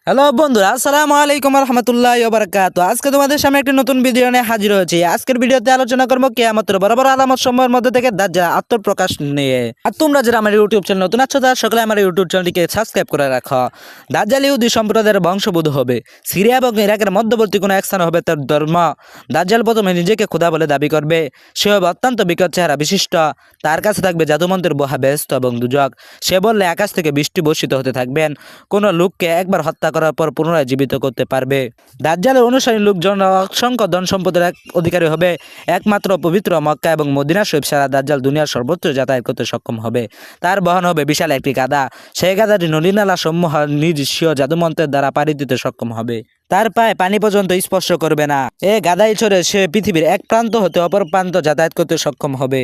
Hello বন্ধুরা, আসসালামু আলাইকুম রহমতুল্লাহি ওয়া বারাকাতুহু। আজকে তোমাদের সামনে একটি নতুন ভিডিও নিয়ে হাজির হয়েছি। আজকের ভিডিওতে আলোচনা করব কিয়ামতের বড় বড় আলামত সমূহের মধ্যে থেকে দাজ্জাল আত্মপ্রকাশ নিয়ে। আর তোমরা যারা আমার ইউটিউব চ্যানেল নতুন আছো তারা সকলে আমার ইউটিউব চ্যানেলটিকে সাবস্ক্রাইব করে রাখো। দাজ্জাল ইহুদি সম্প্রদায়ের বংশোদ্ভূত হবে। সিরিয়া এবং ইরাকের মধ্যবর্তী কোনো এক স্থানে হবে তার ধর্ম। দাজ্জাল প্রথমে নিজেকে খোদা বলে দাবি করবে। সে হবে অত্যন্ত বিকট চেহারা বিশিষ্ট। তার কাছে থাকবে জাদুমন্ত্রের বহা বেহেশত এবং দুজক। সে বললে আকাশ থেকে বৃষ্টি বর্ষিত হতে থাকবেন। কোনো লোককে একবার হত্যা করার পর পুনরায় জীবিত করতে পারবে। দাজ্জালের অনুসারী লোকজন অসংখ্য ধন সম্পদের অধিকারী হবে। একমাত্র পবিত্র মক্কা এবং মদিনা শরীফ ছাড়া দাজ্জাল দুনিয়ার সর্বত্র যাতায়াত করতে সক্ষম হবে। তার বহন হবে বিশাল একটি গাদা। সেই গাদাটি নদীনালা সমূহ নিজ স্বীয় জাদুমন্ত্রের দ্বারা পাড়ি দিতে সক্ষম হবে। তার পায়ে পানি পর্যন্ত স্পর্শ করবে না। এ গাদাই চড়ে সে পৃথিবীর এক প্রান্ত হতে অপর প্রান্ত যাতায়াত করতে সক্ষম হবে।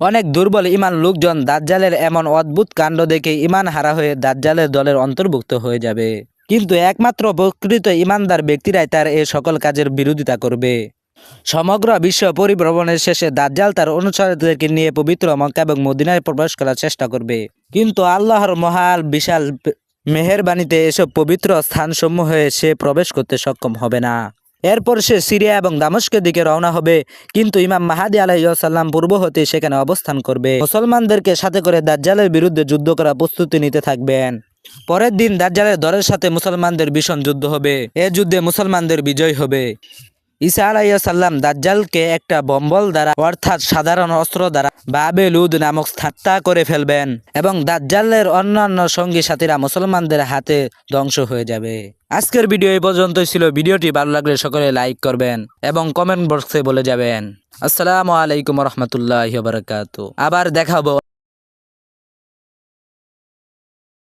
অনেক দুর্বল ইমান লোকজন দাজ্জালের এমন অদ্ভুত কাণ্ড দেখে ইমান হারা হয়ে দাজ্জালের দলের অন্তর্ভুক্ত হয়ে যাবে। কিন্তু একমাত্র প্রকৃত ইমানদার ব্যক্তিরাই তার এ সকল কাজের বিরোধিতা করবে। সমগ্র বিশ্ব পরিভ্রমণের শেষে দাজ্জাল তার অনুসারীদেরকে নিয়ে পবিত্র মক্কা এবং মদিনায় প্রবেশ করার চেষ্টা করবে। কিন্তু আল্লাহর মহাল বিশাল মেহেরবানিতে এসব পবিত্র স্থানসমূহে সে প্রবেশ করতে সক্ষম হবে না। এরপর সে সিরিয়া এবং দামেস্কের দিকে রওনা হবে। কিন্তু ইমাম মাহাদি আলাইহিসসালাম পূর্ব হতে সেখানে অবস্থান করবে। মুসলমানদেরকে সাথে করে দাজ্জালের বিরুদ্ধে যুদ্ধ করার প্রস্তুতি নিতে থাকবেন। পরের দিন দাজ্জালের দলের সাথে মুসলমানদের ভীষণ যুদ্ধ হবে। এ যুদ্ধে মুসলমানদের বিজয় হবে। ঈসা আলাইহিসসালাম দাজ্জালকে একটা বম্বল দ্বারা অর্থাৎ সাধারণ অস্ত্র দ্বারা বাবেলুদ নামক স্থান করে ফেলবেন এবং দাজ্জালের অন্যান্য সঙ্গী সাথীরা মুসলমানদের হাতে ধ্বংস হয়ে যাবে। আজকের ভিডিও এই পর্যন্তই ছিল। ভিডিওটি ভালো লাগলে সকলে লাইক করবেন এবং কমেন্ট বক্সে বলে যাবেন। আসসালামু আলাইকুম রহমতুল্লাহি ওয়া বারাকাতুহু। আবার দেখাবো।